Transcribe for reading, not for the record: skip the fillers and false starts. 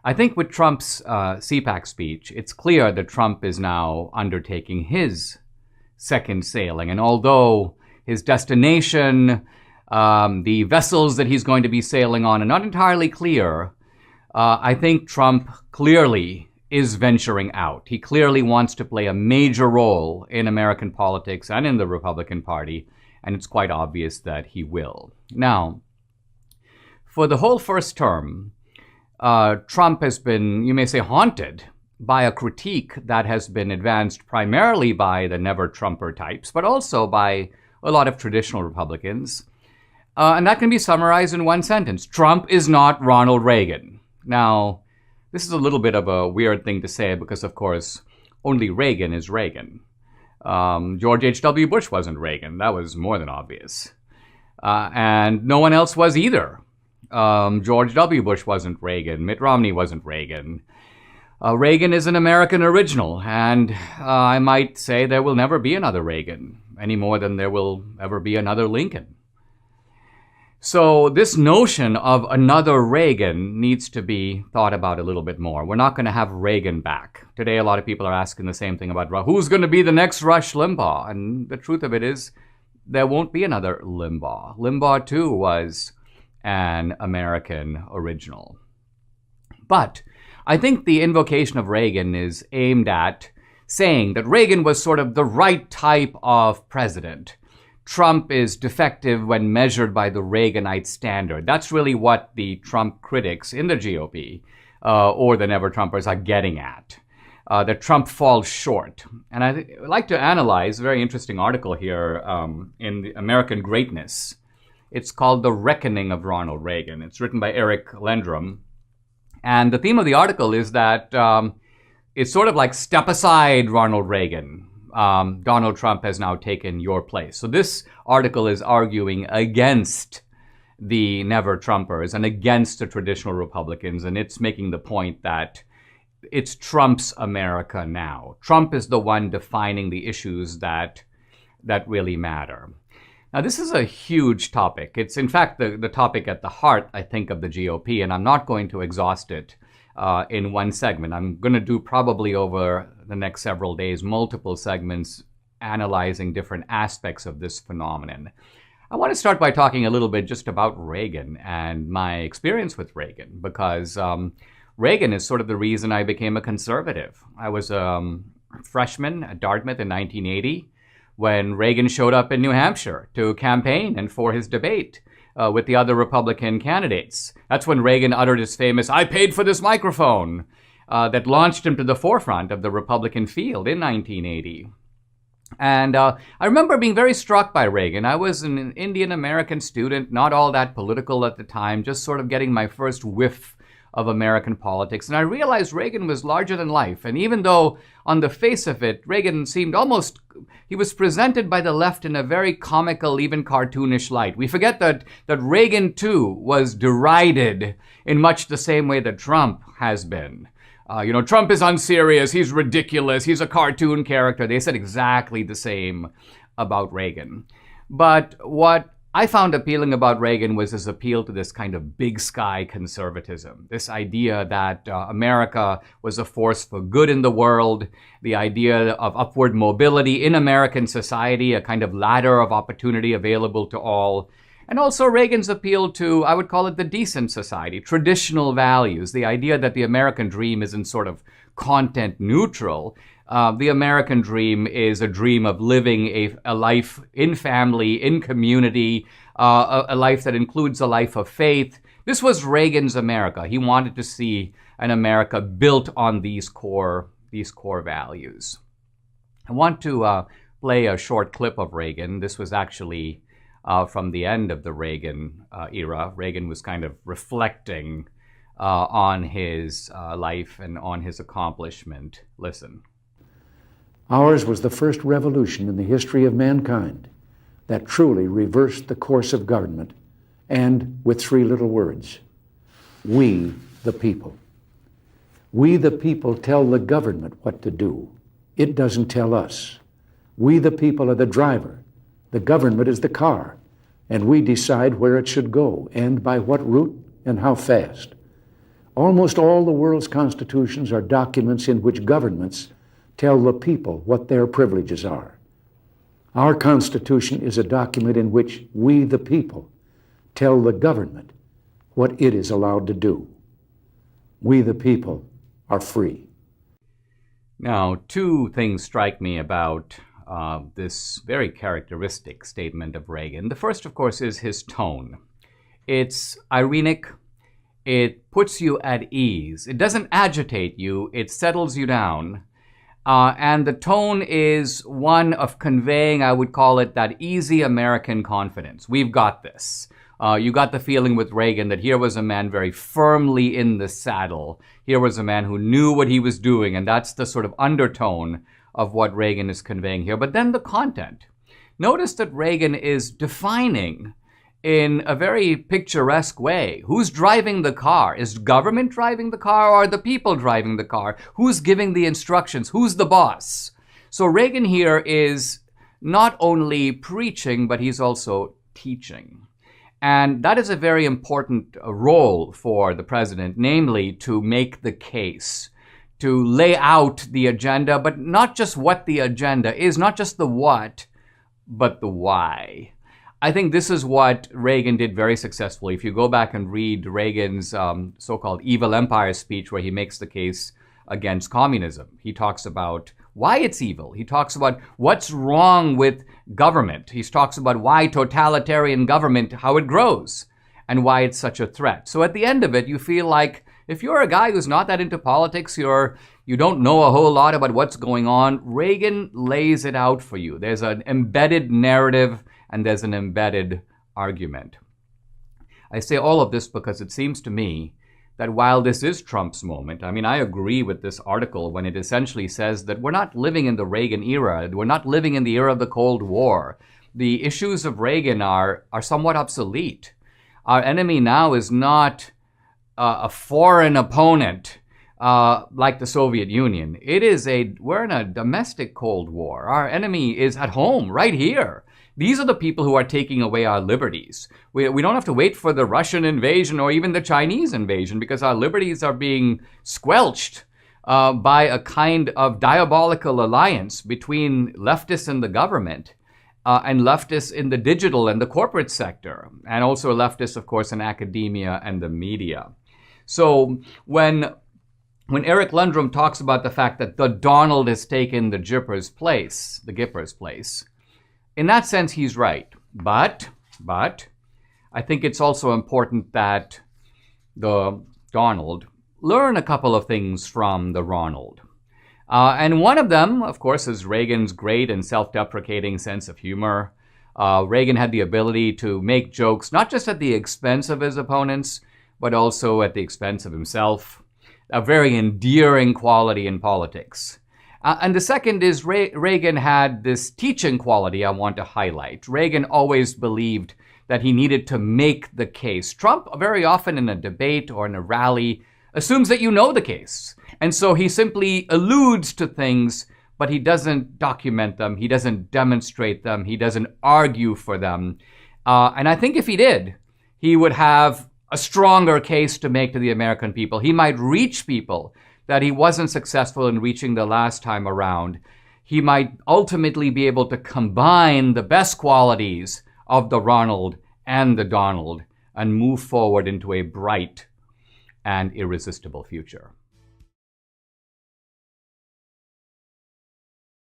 I think with Trump's CPAC speech, it's clear that Trump is now undertaking his second sailing. And although his destination, the vessels that he's going to be sailing on are not entirely clear, I think Trump clearly is venturing out. He clearly wants to play a major role in American politics and in the Republican Party, and it's quite obvious that he will. Now, for the whole first term, Trump has been, you may say, haunted by a critique that has been advanced primarily by the never-Trumper types, but also by a lot of traditional Republicans. And that can be summarized in one sentence. Trump is not Ronald Reagan. Now, this is a little bit of a weird thing to say because, of course, only Reagan is Reagan. George H.W. Bush wasn't Reagan. That was more than obvious. And no one else was either. George W. Bush wasn't Reagan. Mitt Romney wasn't Reagan. Reagan is an American original, and I might say there will never be another Reagan, any more than there will ever be another Lincoln. So this notion of another Reagan needs to be thought about a little bit more. We're not going to have Reagan back. Today, a lot of people are asking the same thing about who's going to be the next Rush Limbaugh. And the truth of it is, there won't be another Limbaugh. Limbaugh, too, was an American original. But I think the invocation of Reagan is aimed at saying that Reagan was sort of the right type of president. Trump is defective when measured by the Reaganite standard. That's really what the Trump critics in the GOP or the never-Trumpers are getting at, that Trump falls short. And I'd like to analyze a very interesting article here in the American Greatness. It's called The Reckoning of Ronald Reagan. It's written by Eric Lendrum. And the theme of the article is that it's sort of like step aside, Ronald Reagan. Donald Trump has now taken your place. So this article is arguing against the never-Trumpers and against the traditional Republicans, and it's making the point that it's Trump's America now. Trump is the one defining the issues that really matter. Now, this is a huge topic. It's, in fact, the topic at the heart, I think, of the GOP, and I'm not going to exhaust it in one segment. I'm going to do probably over the next several days multiple segments analyzing different aspects of this phenomenon. I want to start by talking a little bit just about Reagan and my experience with Reagan, because Reagan is sort of the reason I became a conservative. I was a freshman at Dartmouth in 1980 when Reagan showed up in New Hampshire to campaign and for his debate with the other Republican candidates. That's when Reagan uttered his famous, "I paid for this microphone," that launched him to the forefront of the Republican field in 1980. And I remember being very struck by Reagan. I was an Indian American student, not all that political at the time, just sort of getting my first whiff of American politics. And I realized Reagan was larger than life. And even though on the face of it, Reagan seemed almost, he was presented by the left in a very comical, even cartoonish light. We forget that Reagan, too, was derided in much the same way that Trump has been. Trump is unserious, he's ridiculous, he's a cartoon character. They said exactly the same about Reagan. But what I found appealing about Reagan was his appeal to this kind of big sky conservatism, this idea that America was a force for good in the world, the idea of upward mobility in American society, a kind of ladder of opportunity available to all. And also Reagan's appeal to, I would call it the decent society, traditional values, the idea that the American dream isn't sort of content neutral. The American dream is a dream of living a life in family, in community, a life that includes a life of faith. This was Reagan's America. He wanted to see an America built on these core values. I want to play a short clip of Reagan. This was actually from the end of the Reagan era. Reagan was kind of reflecting on his life and on his accomplishment. Listen. Ours was the first revolution in the history of mankind that truly reversed the course of government, and with three little words: we the people. We the people tell the government what to do. It doesn't tell us. We the people are the driver. The government is the car, and we decide where it should go and by what route and how fast. Almost all the world's constitutions are documents in which governments tell the people what their privileges are. Our Constitution is a document in which we, the people, tell the government what it is allowed to do. We, the people, are free. Now, two things strike me about this very characteristic statement of Reagan. The first, of course, is his tone. It's ironic. It puts you at ease. It doesn't agitate you. It settles you down. And the tone is one of conveying, I would call it, that easy American confidence. We've got this. You got the feeling with Reagan that here was a man very firmly in the saddle. Here was a man who knew what he was doing, and that's the sort of undertone of what Reagan is conveying here. But then the content. Notice that Reagan is defining in a very picturesque way. Who's driving the car? Is government driving the car, or are the people driving the car? Who's giving the instructions? Who's the boss? So Reagan here is not only preaching, but he's also teaching. And that is a very important role for the president, namely to make the case, to lay out the agenda, but not just what the agenda is, not just the what, but the why. I think this is what Reagan did very successfully. If you go back and read Reagan's so-called evil empire speech where he makes the case against communism, he talks about why it's evil. He talks about what's wrong with government. He talks about why totalitarian government, how it grows, and why it's such a threat. So at the end of it, you feel like if you're a guy who's not that into politics, you don't know a whole lot about what's going on, Reagan lays it out for you. There's an embedded narrative and there's an embedded argument. I say all of this because it seems to me that while this is Trump's moment, I mean, I agree with this article when it essentially says that we're not living in the Reagan era. We're not living in the era of the Cold War. The issues of Reagan are somewhat obsolete. Our enemy now is not a foreign opponent like the Soviet Union. We're in a domestic Cold War. Our enemy is at home, right here. These are the people who are taking away our liberties. We don't have to wait for the Russian invasion or even the Chinese invasion because our liberties are being squelched by a kind of diabolical alliance between leftists in the government and leftists in the digital and the corporate sector, and also leftists, of course, in academia and the media. So when Eric Lundrum talks about the fact that the Donald has taken the Gipper's place, in that sense, he's right. But I think it's also important that the Donald learn a couple of things from the Ronald. And one of them, of course, is Reagan's great and self-deprecating sense of humor. Reagan had the ability to make jokes, not just at the expense of his opponents, but also at the expense of himself. A very endearing quality in politics. And the second is Reagan had this teaching quality I want to highlight. Reagan always believed that he needed to make the case. Trump, very often in a debate or in a rally, assumes that you know the case. And so he simply alludes to things, but he doesn't document them. He doesn't demonstrate them. He doesn't argue for them. And I think if he did, he would have a stronger case to make to the American people. He might reach people that he wasn't successful in reaching the last time around. He might ultimately be able to combine the best qualities of the Ronald and the Donald and move forward into a bright and irresistible future.